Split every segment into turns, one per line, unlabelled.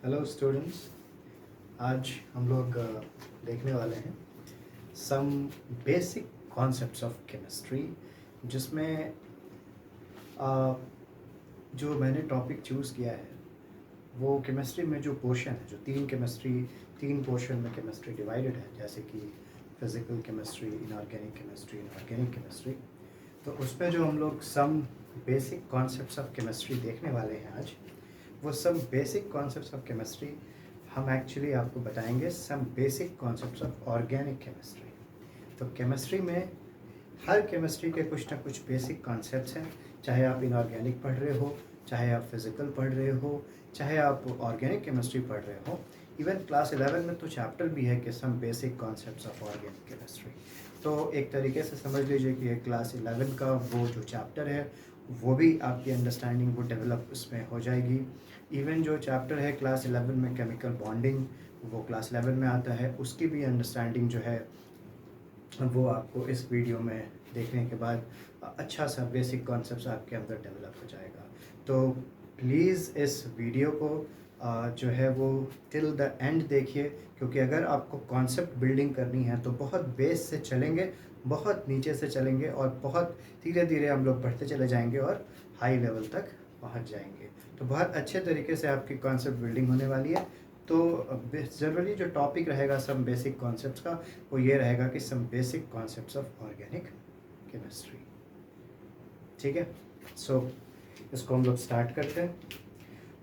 Hello students. आज हम लोग देखने वाले हैं some basic concepts of chemistry, जिसमें जो मैंने टॉपिक चूज़ किया है वो केमिस्ट्री में जो पोर्शन है, जो तीन पोर्शन में केमिस्ट्री डिवाइडेड है, जैसे कि physical chemistry, inorganic chemistry, inorganic chemistry. तो उसमें जो हम लोग some basic concepts of chemistry देखने वाले हैं आज, वो some basic concepts of chemistry हम एक्चुअली आपको बताएंगे some basic concepts of organic chemistry. तो केमिस्ट्री में हर केमिस्ट्री के कुछ ना कुछ बेसिक कॉन्सेप्ट्स हैं, चाहे आप इनऑर्गेनिक पढ़ रहे हो, चाहे आप फिज़िकल पढ़ रहे हो, चाहे आप ऑर्गेनिक केमिस्ट्री पढ़ रहे हो। इवन क्लास 11 में तो चैप्टर भी है कि some basic concepts of organic chemistry. तो एक तरीके से समझ लीजिए कि क्लास 11 का वो जो चैप्टर है वो भी आपकी अंडरस्टैंडिंग वो डेवलप उसमें हो जाएगी। इवन जो चैप्टर है क्लास 11 में केमिकल बॉन्डिंग, वो क्लास 11 में आता है, उसकी भी अंडरस्टैंडिंग जो है वो आपको इस वीडियो में देखने के बाद अच्छा सा बेसिक कॉन्सेप्ट्स आपके अंदर डेवलप हो जाएगा। तो प्लीज़ इस वीडियो को जो है वो टिल द एंड देखिए, क्योंकि अगर आपको कॉन्सेप्ट बिल्डिंग करनी है तो बहुत बेस से चलेंगे, बहुत नीचे से चलेंगे और बहुत धीरे धीरे हम लोग बढ़ते चले जाएंगे और हाई लेवल तक पहुंच जाएंगे। तो बहुत अच्छे तरीके से आपकी कॉन्सेप्ट बिल्डिंग होने वाली है। तो जनरली जो टॉपिक रहेगा सम बेसिक कॉन्सेप्ट्स का, वो ये रहेगा कि some basic concepts of organic chemistry. ठीक है, सो इसको हम लोग स्टार्ट करते हैं।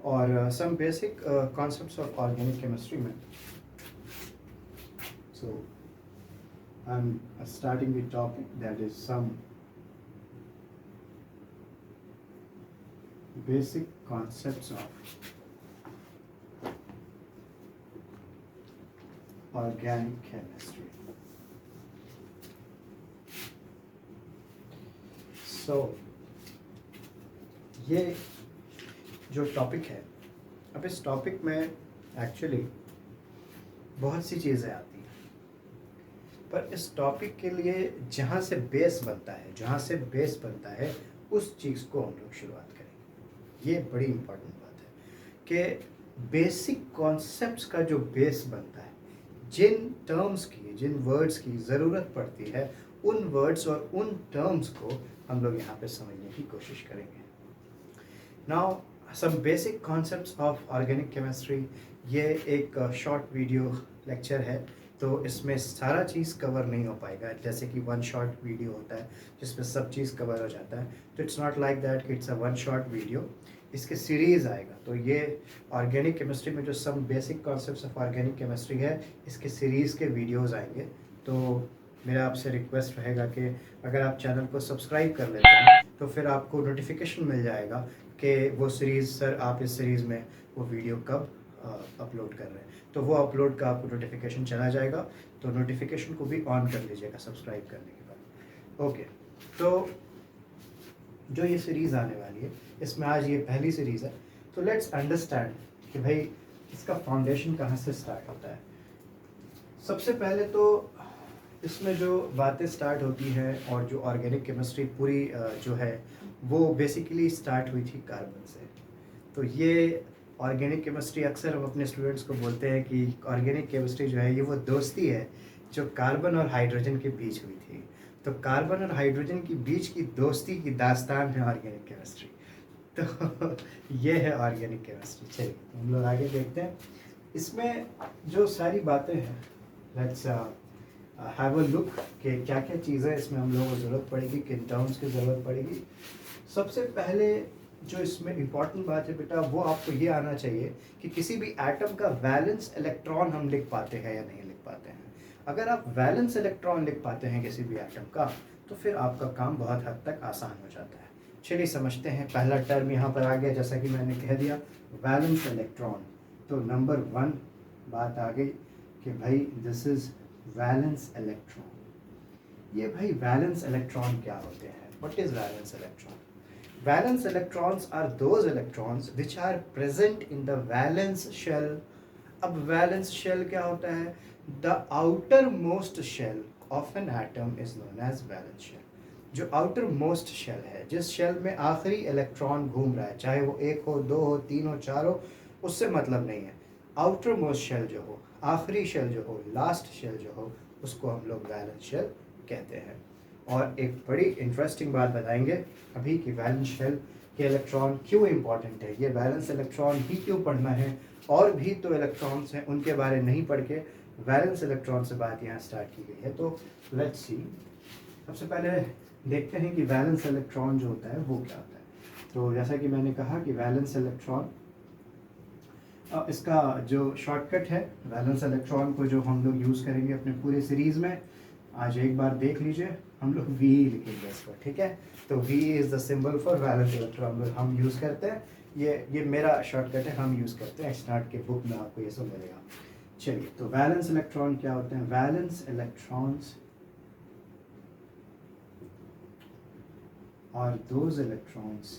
और some basic concepts of organic chemistry में, so I am starting with topic that is some basic concepts of organic chemistry. So ये जो टॉपिक है, अब इस टॉपिक में एक्चुअली बहुत सी चीज़ें आती हैं, पर इस टॉपिक के लिए जहाँ से बेस बनता है उस चीज़ को हम लोग शुरुआत करेंगे। ये बड़ी इम्पोर्टेंट बात है कि बेसिक कॉन्सेप्ट्स का जो बेस बनता है, जिन टर्म्स की, जिन वर्ड्स की ज़रूरत पड़ती है, उन वर्ड्स और उन टर्म्स को हम लोग यहाँ पे समझने की कोशिश करेंगे। Now some basic concepts of organic chemistry, ये एक शॉर्ट वीडियो लेक्चर है, तो इसमें सारा चीज़ कवर नहीं हो पाएगा, जैसे कि वन शॉट वीडियो होता है जिसमें सब चीज़ कवर हो जाता है। तो इट्स नॉट लाइक दैट कि it's a one shot video, इसके सीरीज़ आएगा। तो ये ऑर्गेनिक केमिस्ट्री में जो some basic concepts of organic chemistry है, इसके सीरीज़ के वीडियोज़ आएंगे। तो मेरा आपसे रिक्वेस्ट रहेगा कि अगर आप चैनल को सब्सक्राइब कर लेते हैं तो फिर आपको नोटिफिकेशन मिल जाएगा कि वो सीरीज़, सर आप इस सीरीज़ में वो वीडियो कब अपलोड कर रहे हैं। तो वो अपलोड का आपको नोटिफिकेशन चला जाएगा, तो नोटिफिकेशन को भी ऑन कर लीजिएगा सब्सक्राइब करने के बाद। ओके, तो जो ये सीरीज़ आने वाली है, इसमें आज ये पहली सीरीज़ है। तो लेट्स अंडरस्टैंड कि भाई इसका फाउंडेशन कहाँ से स्टार्ट होता है। सबसे पहले तो इसमें जो बातें स्टार्ट होती हैं और जो ऑर्गेनिक केमिस्ट्री पूरी जो है वो बेसिकली स्टार्ट हुई थी कार्बन से। तो ये ऑर्गेनिक केमिस्ट्री, अक्सर हम अपने स्टूडेंट्स को बोलते हैं कि ऑर्गेनिक केमिस्ट्री जो है ये वो दोस्ती है जो कार्बन और हाइड्रोजन के बीच हुई थी। तो कार्बन और हाइड्रोजन के बीच की दोस्ती की दास्तान है ऑर्गेनिक केमिस्ट्री। तो ये है ऑर्गेनिक केमिस्ट्री। चलिए हम लोग आगे देखते हैं। इसमें जो सारी बातें हैं, लेट्स हैव अ लुक कि क्या क्या चीज़ें इसमें हम लोगों को ज़रूरत पड़ेगी, किन टर्म्स की ज़रूरत पड़ेगी। सबसे पहले जो इसमें इम्पॉर्टेंट बात है बेटा, वो आपको ये आना चाहिए कि किसी भी एटम का वैलेंस इलेक्ट्रॉन हम लिख पाते हैं या नहीं लिख पाते हैं। अगर आप वैलेंस इलेक्ट्रॉन लिख पाते हैं किसी भी एटम का, तो फिर आपका काम बहुत हद तक आसान हो जाता है। चलिए समझते हैं। पहला टर्म यहाँ पर आ गया, जैसा कि मैंने कह दिया, वैलेंस इलेक्ट्रॉन। तो नंबर 1 बात आ गई कि भाई दिस इज़ वैलेंस इलेक्ट्रॉन। ये भाई वैलेंस इलेक्ट्रॉन क्या होते हैं? What is valence electron? Valence electrons are those electrons which are present in the valence shell. अब valence shell क्या होता है? The outermost shell of an atom is known as valence shell. जो outermost shell है, जिस shell में आखिरी electron घूम रहा है, चाहे वो 1 हो, 2 हो, 3 हो, 4 हो, उससे मतलब नहीं है। आउटर मोस्ट शेल जो हो, आखिरी शेल जो हो, लास्ट शेल जो हो, उसको हम लोग वैलेंस शेल कहते हैं। और एक बड़ी इंटरेस्टिंग बात बताएंगे अभी कि वैलेंस शेल के इलेक्ट्रॉन क्यों इम्पॉर्टेंट है, ये वैलेंस इलेक्ट्रॉन ही क्यों पढ़ना है, और भी तो इलेक्ट्रॉन्स हैं उनके बारे नहीं पढ़ के वैलेंस इलेक्ट्रॉन से बात यहाँ स्टार्ट की गई है। तो लेट्स सी, सबसे पहले देखते हैं कि वैलेंस इलेक्ट्रॉन जो होता है वो क्या होता है। तो जैसा कि मैंने कहा कि वैलेंस इलेक्ट्रॉन, इसका जो शॉर्टकट है वैलेंस इलेक्ट्रॉन को जो हम लोग यूज़ करेंगे अपने पूरे सीरीज़ में, आज एक बार देख लीजिए, हम लोग वी लिखेंगे इस पर, ठीक है। तो V is the symbol for valence electron हम यूज़ करते हैं, ये मेरा शॉर्टकट है, हम यूज़ करते हैं। स्टार्ट के बुक में आपको ये सब मिलेगा। चलिए, तो वैलेंस इलेक्ट्रॉन क्या होते हैं? Valence electrons are those electrons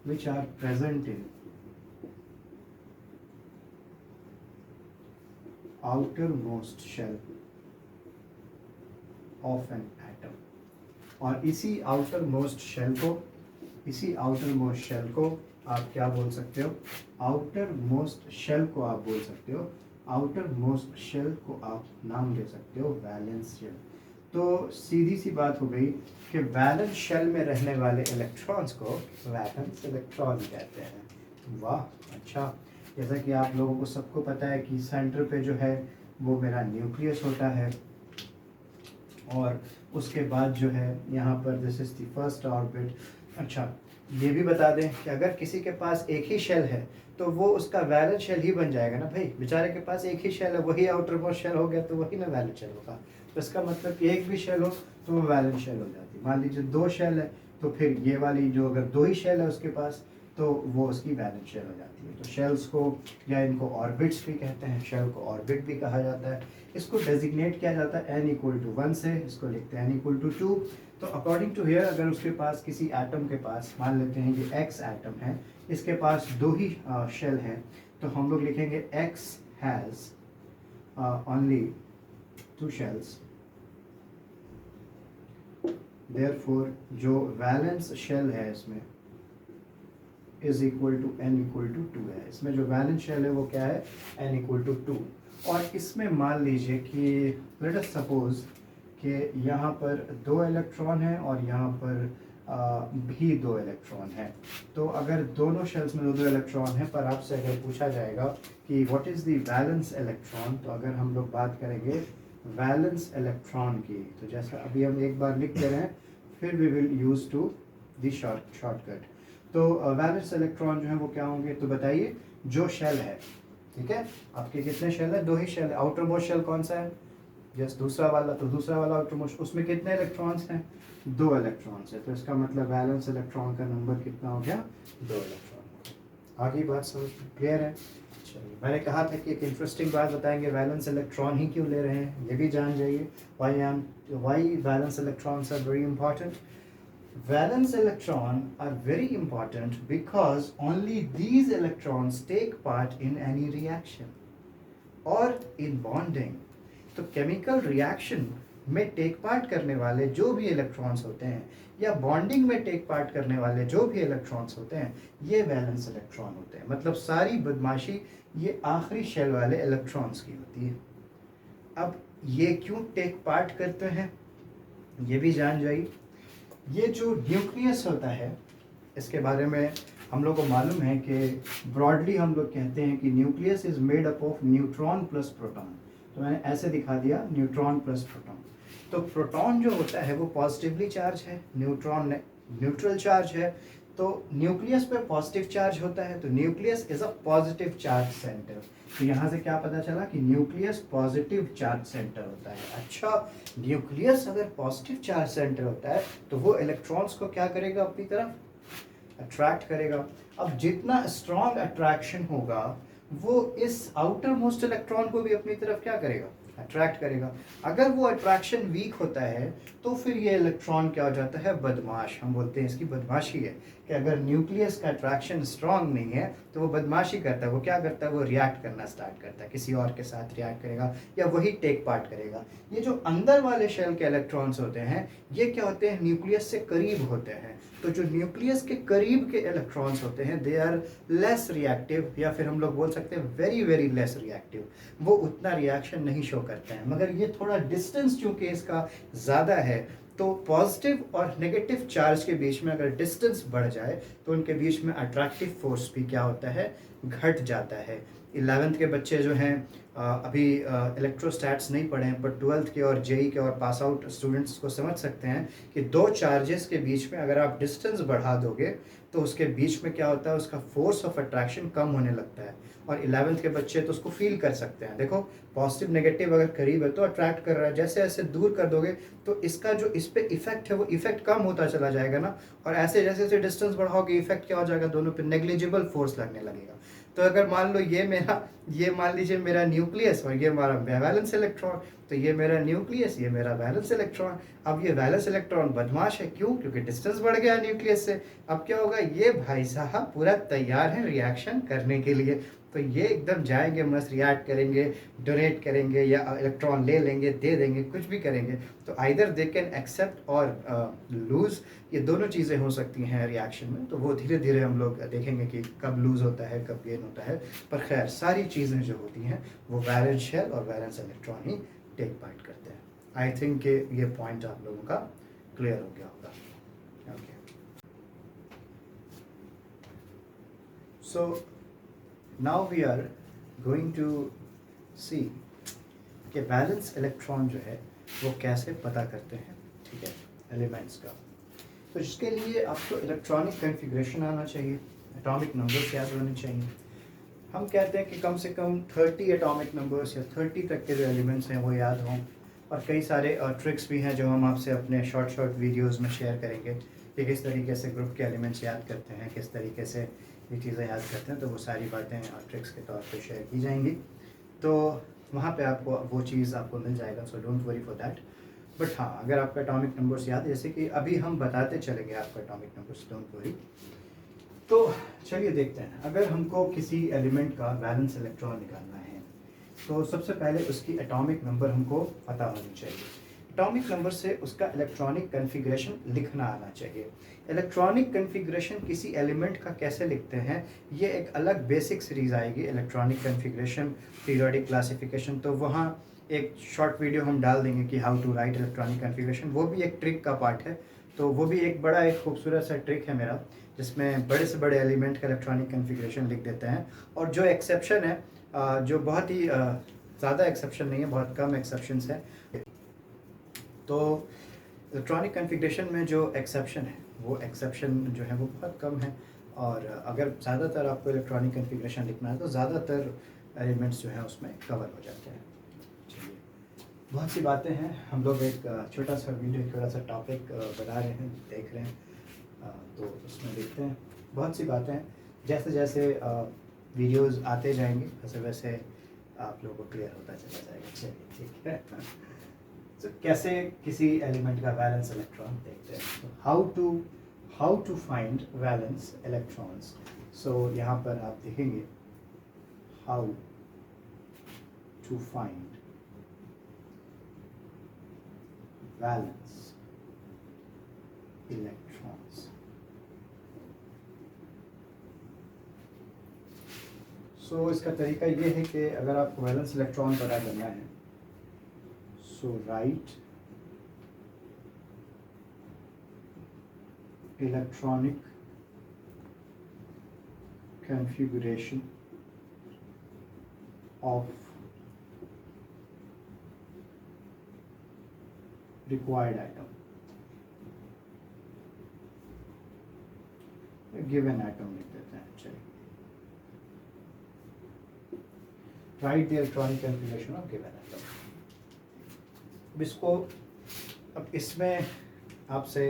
which are present in outermost shell of an atom। और इसी outermost shell को आप क्या बोल सकते हो? आउटर मोस्ट शेल को आप बोल सकते हो, आउटर मोस्ट शेल को आप नाम दे सकते हो वैलेंस शेल। तो सीधी सी बात हो गई कि वैलेंस शेल में रहने वाले इलेक्ट्रॉन्स को वैलेंस इलेक्ट्रॉन कहते हैं। वाह, अच्छा। जैसा कि आप लोगों को सबको पता है कि सेंटर पे जो है वो मेरा न्यूक्लियस होता है, और उसके बाद जो है यहाँ पर this is the first orbit. अच्छा, ये भी बता दें कि अगर किसी के पास एक ही शेल है तो वो उसका वैलेंस शेल ही बन जाएगा ना भाई, बेचारे के पास एक ही शेल है, वही आउटर मोस्ट शेल हो गया तो वही ना वैलेंस शेल होगा। तो इसका मतलब कि एक भी शेल हो तो वो वैलेंस शेल हो जाती है। मान लीजिए दो शेल है तो फिर ये वाली जो अगर दो ही शेल है उसके पास तो वो उसकी वैलेंस शेल हो जाती है। तो शेल्स को या इनको ऑर्बिट्स भी कहते हैं, शेल को ऑर्बिट भी कहा जाता है। इसको डेजिग्नेट किया जाता है n=1 से, इसको लिखते हैं n=2। तो अकॉर्डिंग टू हियर अगर उसके पास किसी एटम के पास, मान लेते हैं ये x एटम है, इसके पास दो ही शेल हैं, तो हम लोग लिखेंगे x has only 2 shells, therefore जो वैलेंस शेल है इसमें इज इक्वल टू n=2 है। इसमें जो वैलेंस शेल है वो क्या है? n=2। और इसमें मान लीजिए कि लेट अस सपोज कि यहाँ पर 2 इलेक्ट्रॉन हैं और यहाँ पर भी 2 इलेक्ट्रॉन हैं। तो अगर दोनों शेल्स में 2 इलेक्ट्रॉन हैं, पर आपसे अगर पूछा जाएगा कि what is the valence electron, तो अगर हम लोग बात करेंगे वैलेंस इलेक्ट्रॉन की, तो जैसा अभी हम एक बार लिख दे रहे हैं, फिर we will use to the shortcut. तो वैलेंस इलेक्ट्रॉन जो है वो क्या होंगे? तो बताइए, जो शेल है, ठीक है, आपके कितने शेल है? 2 ही शेल है। आउटर मोस्ट शेल कौन सा है? जस्ट दूसरा वाला, तो दूसरा वाला आउटर मोस्ट, उसमें कितने इलेक्ट्रॉन्स हैं? 2 इलेक्ट्रॉन्स है। तो इसका मतलब वैलेंस इलेक्ट्रॉन का नंबर कितना हो गया? 2 इलेक्ट्रॉन। आगे बात समझ क्लियर है? चलिए, मैंने कहा था कि एक इंटरेस्टिंग बात बताएंगे, वैलेंस इलेक्ट्रॉन ही क्यों ले रहे हैं ये भी जान जाइए। Why valence electrons are very important. Valence electrons are very important because only these electrons take part in any reaction or in bonding। तो केमिकल रिएक्शन में टेक पार्ट करने वाले जो भी इलेक्ट्रॉन्स होते हैं, या बॉन्डिंग में टेक पार्ट करने वाले जो भी इलेक्ट्रॉन्स होते हैं, ये वैलेंस इलेक्ट्रॉन होते हैं। मतलब सारी बदमाशी ये आखिरी शेल वाले इलेक्ट्रॉन्स की होती है। अब ये क्यों टेक पार्ट करते हैं ये भी जान जाइए। ये जो न्यूक्लियस होता है, इसके बारे में हम लोग को मालूम है कि ब्रॉडली हम लोग कहते हैं कि nucleus is made up of neutron plus proton. तो मैंने ऐसे दिखा दिया, न्यूट्रॉन प्लस प्रोटॉन। तो प्रोटॉन जो होता है वो पॉजिटिवली चार्ज है, न्यूट्रॉन न्यूट्रल चार्ज है। तो न्यूक्लियस पे पॉजिटिव चार्ज होता है, तो nucleus is a positive charge centre. तो यहाँ से क्या पता चला कि न्यूक्लियस पॉजिटिव चार्ज सेंटर होता है। अच्छा, न्यूक्लियस अगर पॉजिटिव चार्ज सेंटर होता है तो वो इलेक्ट्रॉन्स को क्या करेगा? अपनी तरफ अट्रैक्ट करेगा। अब जितना स्ट्रॉन्ग अट्रैक्शन होगा वो इस आउटर मोस्ट इलेक्ट्रॉन को भी अपनी तरफ क्या करेगा? अट्रैक्ट करेगा। अगर वो अट्रैक्शन वीक होता है तो फिर ये इलेक्ट्रॉन क्या हो जाता है, बदमाश। हम बोलते हैं इसकी बदमाशी है कि अगर न्यूक्लियस का अट्रैक्शन स्ट्रांग नहीं है तो वो बदमाशी करता है। वो क्या करता है, वो रिएक्ट करना स्टार्ट करता है, किसी और के साथ रिएक्ट करेगा या वही टेक पार्ट करेगा। ये जो अंदर वाले शेल के इलेक्ट्रॉन्स होते हैं ये क्या होते हैं, न्यूक्लियस से करीब होते हैं। तो जो न्यूक्लियस के करीब के इलेक्ट्रॉन्स होते हैं दे आर लेस रिएक्टिव, या फिर हम लोग बोल सकते हैं वेरी वेरी लेस रिएक्टिव। वो उतना रिएक्शन नहीं शो करते हैं। मगर ये थोड़ा डिस्टेंस चूंकि इसका ज़्यादा है तो पॉजिटिव और नेगेटिव चार्ज के बीच में अगर डिस्टेंस बढ़ जाए तो उनके बीच में अट्रैक्टिव फोर्स भी क्या होता है, घट जाता है। 11th के बच्चे जो हैं अभी इलेक्ट्रोस्टैट्स नहीं पढ़े हैं, पर 12th के और जेई के और पास आउट स्टूडेंट्स को समझ सकते हैं कि दो चार्जेस के बीच में अगर आप डिस्टेंस बढ़ा दोगे तो उसके बीच में क्या होता है, उसका फोर्स ऑफ अट्रैक्शन कम होने लगता है। और 11th के बच्चे तो उसको फील कर सकते हैं। देखो पॉजिटिव नेगेटिव अगर करीब है तो अट्रैक्ट कर रहा है, जैसे जैसे दूर कर दोगे तो इसका जो इस पे इफेक्ट है वो इफेक्ट कम होता चला जाएगा ना। और ऐसे जैसे जैसे डिस्टेंस बढ़ाओगे इफेक्ट क्या हो जाएगा, दोनों पे नेग्लिजिबल फोर्स लगने लगेगा। तो अगर मान लो ये मान लीजिए मेरा न्यूक्लियस और ये हमारा वैलेंस इलेक्ट्रॉन, तो ये मेरा न्यूक्लियस, ये मेरा वैलेंस इलेक्ट्रॉन। अब ये वैलेंस इलेक्ट्रॉन बदमाश है, क्यों, क्योंकि डिस्टेंस बढ़ गया न्यूक्लियस से। अब क्या होगा, ये भाई साहब पूरा तैयार है रिएक्शन करने के लिए। तो ये एकदम जाएंगे, मस्त रिएक्ट करेंगे, डोनेट करेंगे या इलेक्ट्रॉन ले लेंगे, दे देंगे, कुछ भी करेंगे। तो आइदर दे कैन एक्सेप्ट और लूज, ये दोनों चीज़ें हो सकती हैं रिएक्शन में। तो वो धीरे धीरे हम लोग देखेंगे कि कब लूज होता है कब गेन होता है। पर खैर सारी चीज़ें जो होती हैं वो वैलेंस शेल और वैलेंस इलेक्ट्रॉन ही टेक पार्ट करते हैं। आई थिंक कि ये पॉइंट आप लोगों का क्लियर हो गया होगा। Okay, so now we are going to see कि वैलेंस इलेक्ट्रॉन जो है वो कैसे पता करते हैं, ठीक है, एलिमेंट्स का। तो इसके लिए आपको इलेक्ट्रॉनिक कॉन्फ़िगरेशन आना चाहिए, एटॉमिक नंबर्स याद होने चाहिए। हम कहते हैं कि कम से कम 30 एटॉमिक नंबर्स या 30 तक के जो एलिमेंट्स हैं वो याद हों। और कई सारे ट्रिक्स भी हैं जो हम आपसे अपने शॉर्ट वीडियोस में शेयर करेंगे कि किस तरीके से ग्रुप के एलिमेंट्स याद करते हैं, किस तरीके से ये चीज़ें याद करते हैं। तो वो सारी बातें ट्रिक्स के तौर पे शेयर की जाएंगी। तो वहाँ पे आपको वो चीज़ आपको मिल जाएगा, so don't worry for that. But हाँ, अगर आपका एटॉमिक नंबर्स याद, जैसे कि अभी हम बताते चलेंगे आपका एटॉमिक नंबर्स, डोंट वरी। तो चलिए देखते हैं, अगर हमको किसी एलिमेंट का वैलेंस इलेक्ट्रॉन निकालना है तो सबसे पहले उसकी एटॉमिक नंबर हमको पता होनी चाहिए। एटॉमिक नंबर से उसका इलेक्ट्रॉनिक कॉन्फ़िगरेशन लिखना आना चाहिए। इलेक्ट्रॉनिक कॉन्फ़िगरेशन किसी एलिमेंट का कैसे लिखते हैं, ये एक अलग बेसिक सीरीज़ आएगी, इलेक्ट्रॉनिक कॉन्फ़िगरेशन पीरियोडिक क्लासिफिकेशन। तो वहाँ एक शॉर्ट वीडियो हम डाल देंगे कि how to write electronic configuration, वो भी एक ट्रिक का पार्ट है। तो वो भी एक बड़ा एक खूबसूरत सा ट्रिक है मेरा, जिसमें बड़े से बड़े एलिमेंट का इलेक्ट्रॉनिक कॉन्फ़िगरेशन लिख देते हैं। और जो एक्सेप्शन है, जो बहुत ही ज़्यादा एक्सेप्शन नहीं है, बहुत कम एक्सेप्शंस हैं। तो इलेक्ट्रॉनिक कॉन्फ़िगरेशन में जो एक्सेप्शन है वो एक्सेप्शन जो है वो बहुत कम है। और अगर ज़्यादातर आपको इलेक्ट्रॉनिक कॉन्फ़िगरेशन लिखना है तो ज़्यादातर एलिमेंट्स जो हैं उसमें कवर हो जाते हैं। चलिए, बहुत सी बातें हैं, हम लोग एक छोटा सा वीडियो, थोड़ा सा टॉपिक बना रहे हैं, देख रहे हैं। तो उसमें देखते हैं, बहुत सी बातें हैं, जैसे जैसे वीडियोस आते जाएंगे वैसे वैसे आप लोगों को क्लियर होता चला जाएगा। चलिए ठीक है। तो कैसे किसी एलिमेंट का वैलेंस इलेक्ट्रॉन देखते हैं, तो how to find valence electrons. So यहाँ पर आप देखेंगे how to find valence electrons. So इसका तरीका ये है कि अगर आपको वैलेंस इलेक्ट्रॉन पता करना है, so right electronic configuration of required atom, given atom लिख देते हैं। चलिए, write the electronic configuration of given atom। अब इसमें आपसे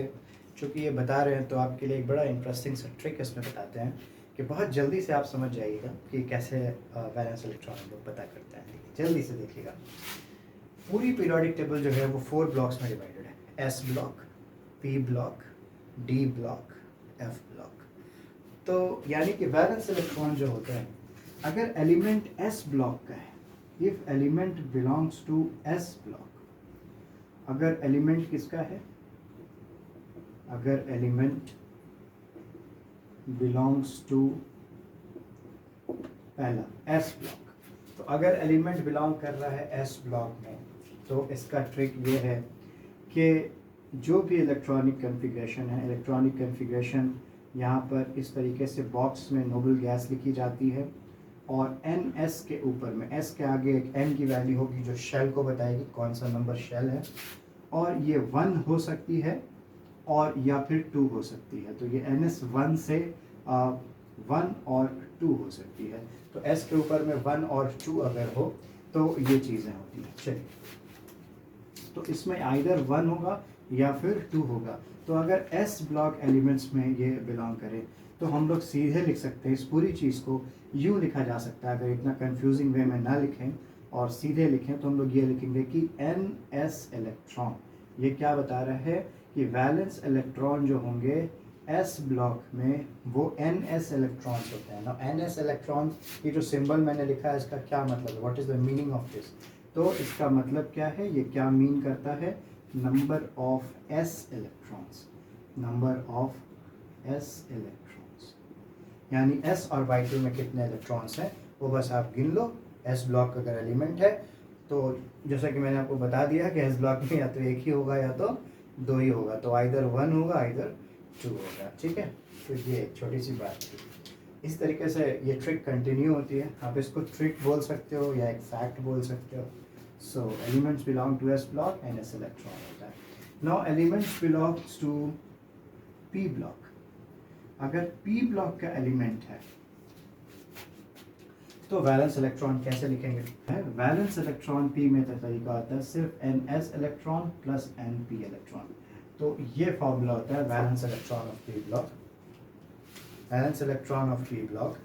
चूँकि ये बता रहे हैं तो आपके लिए एक बड़ा इंटरेस्टिंग सा ट्रिक इसमें बताते हैं कि बहुत जल्दी से आप समझ जाइएगा कि कैसे वैलेंस इलेक्ट्रॉन लोग पता करते हैं। जल्दी से देखिएगा। पूरी पीरियोडिक टेबल जो है वो 4 ब्लॉक्स में डिवाइडेड है, S block, P block, D block, F block. तो यानी कि वैलेंस इलेक्ट्रॉन जो होता है, अगर एलिमेंट एस ब्लॉक का है, if element belongs to s block, अगर एलिमेंट किसका है, अगर एलिमेंट बिलोंग्स टू पहला एस ब्लॉक, तो अगर एलिमेंट बिलोंग कर रहा है एस ब्लॉक में, तो इसका ट्रिक ये है कि जो भी इलेक्ट्रॉनिक कन्फिग्रेशन है, इलेक्ट्रॉनिक कन्फिग्रेशन यहाँ पर इस तरीके से बॉक्स में नोबल गैस लिखी जाती है और एन एस के ऊपर में, एस के आगे एक एन की वैल्यू होगी जो शेल को बताएगी कौन सा नंबर शेल है, और ये 1 हो सकती है और या फिर 2 हो सकती है। तो ये एन एस 1 से 1 और 2 हो सकती है। तो एस के ऊपर में 1 और 2 अगर हो तो ये चीज़ें होती हैं। चलिए, तो इसमें आइदर 1 होगा या फिर 2 होगा। तो अगर एस ब्लॉक एलिमेंट्स में ये बिलोंग करे तो हम लोग सीधे लिख सकते हैं, इस पूरी चीज़ को यूँ लिखा जा सकता है। अगर इतना कंफ्यूजिंग वे में ना लिखें और सीधे लिखें तो हम लोग ये लिखेंगे कि एन एस इलेक्ट्रॉन, ये क्या बता रहा है कि वैलेंस इलेक्ट्रॉन जो होंगे एस ब्लॉक में वो एन एस इलेक्ट्रॉन्स होते हैं ना। एन एस इलेक्ट्रॉन, ये जो सिंबल मैंने लिखा है इसका क्या मतलब है, what is the meaning of this? तो इसका मतलब क्या है, ये क्या मीन करता है, number of s electrons, number of s electrons, यानी एस ऑर्बिटल में कितने इलेक्ट्रॉन्स हैं वो बस आप गिन लो। एस ब्लॉक अगर एलिमेंट है तो जैसा कि मैंने आपको बता दिया कि एस ब्लॉक में या तो एक ही होगा या तो 2 ही होगा, तो आइदर 1 होगा आइदर 2 होगा। ठीक है, तो ये एक छोटी सी बात थी। इस तरीके से ये ट्रिक कंटिन्यू होती है। आप इसको ट्रिक बोल सकते हो या एक फैक्ट बोल सकते हो। So elements belong to s block and s electron होता है। Now elements belongs to p block. अगर पी ब्लॉक का एलिमेंट है तो वैलेंस इलेक्ट्रॉन कैसे लिखेंगे? वैलेंस इलेक्ट्रॉन पी में तो तरीका होता है सिर्फ n s electron plus n p electron. तो ये फॉर्मूला होता है valence electron of p block, valence electron of p block.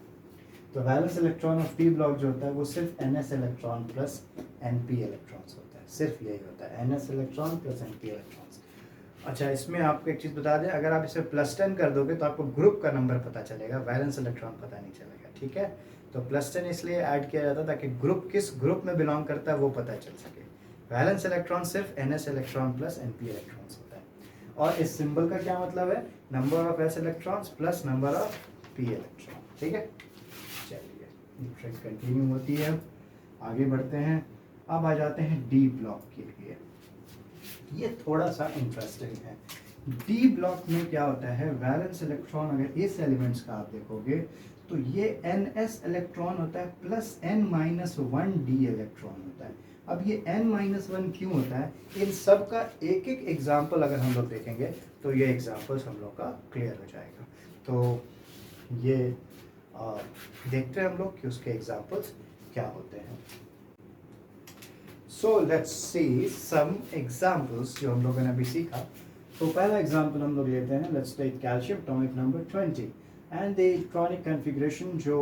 तो valence electron of p block जो होता है वो सिर्फ n s electron plus n p electrons होता है, सिर्फ यही होता है, n s electron plus n p electrons. अच्छा, इसमें आपको एक चीज़ बता दें, अगर आप इसे +10 कर दोगे तो आपको ग्रुप का नंबर पता चलेगा, वैलेंस इलेक्ट्रॉन पता नहीं चलेगा। ठीक है, तो +10 इसलिए ऐड किया जाता है ताकि ग्रुप किस ग्रुप में बिलोंग करता है वो पता चल सके। वैलेंस इलेक्ट्रॉन सिर्फ n s electron plus n p electrons होता है। और इस सिंबल का क्या मतलब है, number of s electrons plus number of p electron. ठीक है, चलिए ट्रिक कंटिन्यू होती है, आगे बढ़ते हैं। अब आ जाते हैं डी ब्लॉक के लिए। ये थोड़ा सा इंटरेस्टिंग है। डी ब्लॉक में क्या होता है, वैलेंस इलेक्ट्रॉन अगर इस एलिमेंट्स का आप देखोगे तो ये एन एस इलेक्ट्रॉन होता है प्लस n-1 डी इलेक्ट्रॉन होता है। अब ये n-1 क्यों होता है, इन सब का एक एक एग्जाम्पल अगर हम लोग देखेंगे तो ये एग्जाम्पल्स हम लोग का क्लियर हो जाएगा। तो ये देखते हैं हम लोग कि उसके एग्जाम्पल्स क्या होते हैं। So let's see some examples जो हम लोगों ने अभी सीखा। तो पहला एग्जाम्पल हम लोग लेते हैं, let's take calcium atomic number 20 and the electronic configuration जो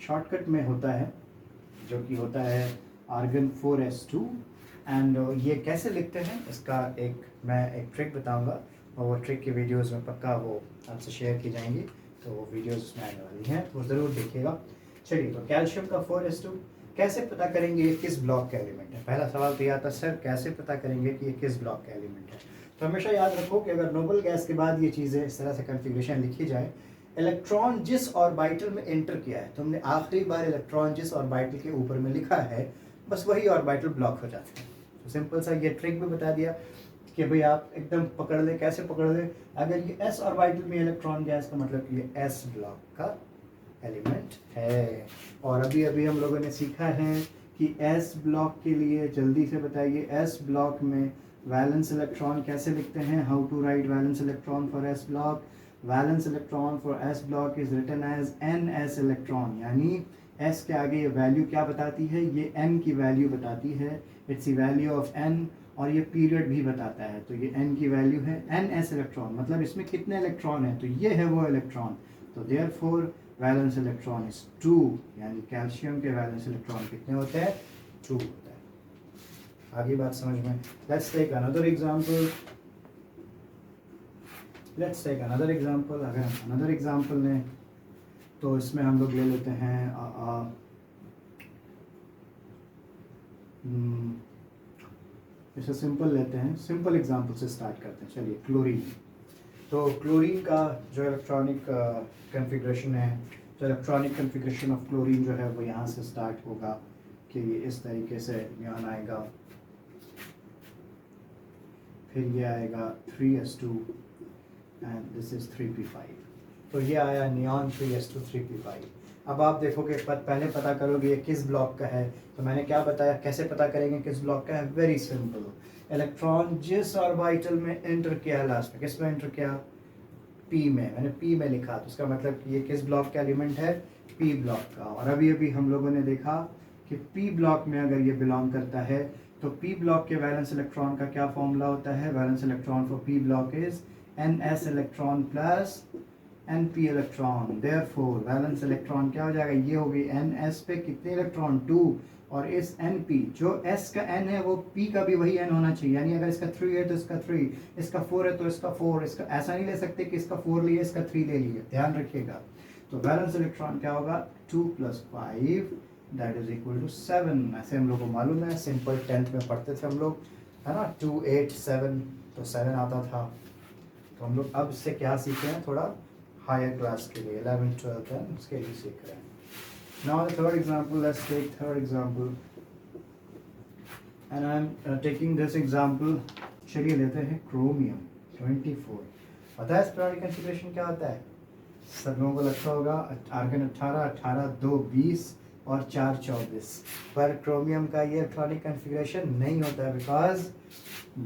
शॉर्टकट में होता है, जो कि होता है आर्गन 4s2। एंड ये कैसे लिखते हैं इसका मैं एक ट्रिक बताऊंगा और वो ट्रिक की वीडियोस में पक्का वो आपसे शेयर की जाएंगी, तो वो वीडियोस में आने वाली हैं, तो ज़रूर देखिएगा। चलिए, तो कैल्शियम का 4s2 कैसे पता करेंगे ये किस ब्लॉक का एलिमेंट है। पहला सवाल तो यह था, सर कैसे पता करेंगे कि ये किस ब्लॉक का एलिमेंट है। तो हमेशा याद रखो कि अगर नोबल गैस के बाद ये चीज़ें इस तरह से कन्फिग्रेशन लिखी जाए, इलेक्ट्रॉन जिस ऑर्बिटल में एंटर किया है, तुमने आखिरी बार इलेक्ट्रॉन जिस ऑर्बिटल के ऊपर में लिखा है बस वही ऑर्बिटल ब्लॉक हो जाते हैं। तो सिंपल सा ये ट्रिक भी बता दिया कि भाई आप एकदम पकड़ ले। कैसे पकड़ ले, अगर ये एस ऑर्बिटल में इलेक्ट्रॉन गैस का मतलब ये एस ब्लॉक का एलिमेंट है। और अभी अभी हम लोगों ने सीखा है कि एस ब्लॉक के लिए जल्दी से बताइए, एस ब्लॉक में वैलेंस इलेक्ट्रॉन कैसे लिखते हैं, how to write valence electron for s block. Valence electron for s block is written as n s electron, यानी एस के आगे ये वैल्यू क्या बताती है, ये एन की वैल्यू बताती है, it's the value of n, और ये पीरियड भी बताता है। तो ये एन की वैल्यू है एन एस इलेक्ट्रॉन, मतलब इसमें कितने इलेक्ट्रॉन है, तो ये है वो इलेक्ट्रॉन। तो देयरफॉर वैलेंस इलेक्ट्रॉन इज 2, यानी कैल्शियम के वैलेंस इलेक्ट्रॉन कितने होते हैं, 2 होता है। आगे बात समझ में। Let's take another example. अगर हम अनदर एग्जांपल लें तो इसमें हम लोग ले लेते हैं इसे सिंपल लेते हैं, सिंपल एग्जांपल से स्टार्ट करते हैं। चलिए क्लोरीन। तो क्लोरीन का जो इलेक्ट्रॉनिक कन्फिग्रेशन है, जो इलेक्ट्रॉनिक कन्फिग्रेशन ऑफ क्लोरीन जो है वो यहाँ से स्टार्ट होगा कि ये इस तरीके से नियॉन आएगा, फिर ये आएगा 3s2 and this is 3p5। तो ये आया नियॉन 3s2 3p5। अब आप देखोगे पहले पता करोगे ये किस ब्लॉक का है। तो मैंने क्या बताया, कैसे पता करेंगे किस ब्लॉक का है? Very simple. इलेक्ट्रॉन जिस ऑर्बिटल में एंटर किया, लास्ट में किस में एंटर किया? पी में। मैंने पी में लिखा, तो उसका मतलब कि ये किस ब्लॉक का एलिमेंट है? पी ब्लॉक का। और अभी अभी हम लोगों ने देखा कि पी ब्लॉक में अगर ये बिलोंग करता है तो पी ब्लॉक के वैलेंस इलेक्ट्रॉन का क्या फॉर्मूला होता है? Valence electron for P block is ns electron plus np electron. Therefore valence electron क्या हो जाएगा? ये हो गई ns पे कितने इलेक्ट्रॉन? 2। और इस np जो s का n है वो p का भी वही n होना चाहिए। यानी अगर इसका 3 है तो इसका 3, इसका 4 है तो इसका 4। इसका ऐसा नहीं ले सकते कि इसका 4 लिए इसका 3 ले लिए, ध्यान रखिएगा। तो वैलेंस इलेक्ट्रॉन क्या होगा? 2 + 5 दैट इज इक्वल टू 7। ऐसे हम लोग को मालूम है, सिंपल 10th में पढ़ते थे हम लोग, है ना? 2 8 7, तो 7 आता था। तो हम लोग अब से क्या सीख रहे हैं? थोड़ा हायर क्लास के लिए 11 12 10 उसके लिए सीख रहे हैं। Now the third example, let's take third example and I'm taking this example। चलिए लेते हैं क्रोमियम 24। पता है इस periodic configuration क्या होता है? सब लोगों को लगता होगा आर्गन 18 18 2 20 और 4 24, पर क्रोमियम का ये इलेक्ट्रॉनिक कन्फिग्रेशन नहीं होता है, बिकॉज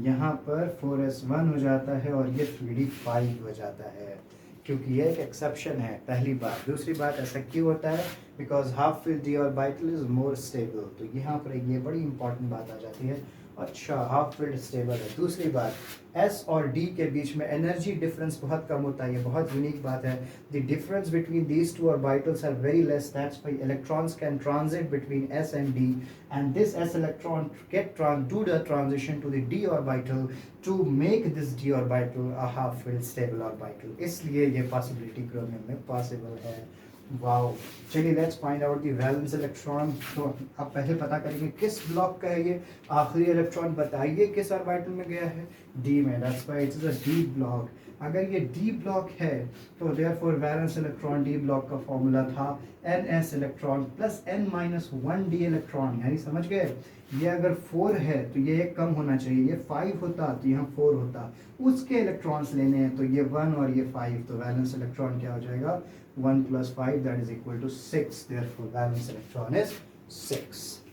यहाँ पर 4s1 हो जाता है और ये 3d5 हो जाता है, क्योंकि ये एक एक्सेप्शन है, पहली बात। दूसरी बात, ऐसा क्यों होता है? Because half filled D orbital is more stable. तो यहाँ पर ये बड़ी इंपॉर्टेंट बात आ जाती है। अच्छा, हाफ फील्ड स्टेबल है। दूसरी बात, एस और डी के बीच में एनर्जी डिफरेंस बहुत कम होता है। ये बहुत यूनिक बात है। The difference between these two orbitals are very less, that's why electrons can transit between s and d, and this s electron do the transition to the d orbital to make this d orbital a half filled stable orbital। इसलिए ये possibility chromium में possible है। Wow. चलिए let's find out the valence electron. तो अब पहले पता करेंगे किस ब्लॉक का है ये। आखिरी इलेक्ट्रॉन बताइए किस ऑर्बिटल में गया है? डी में। That's why it is a D block. अगर ये डी ब्लॉक है तो therefore valence electron D block का फॉर्मूला था ns electron plus n-1 D electron. यानी समझ गए, ये अगर 4 है तो ये एक कम होना चाहिए, ये 5 होता तो यहाँ 4 होता। उसके इलेक्ट्रॉन्स लेने हैं तो ये 1 और ये 5, तो वैलेंस इलेक्ट्रॉन क्या हो जाएगा? 1 + 5 that is equal to 6। Therefore valence electron is 6।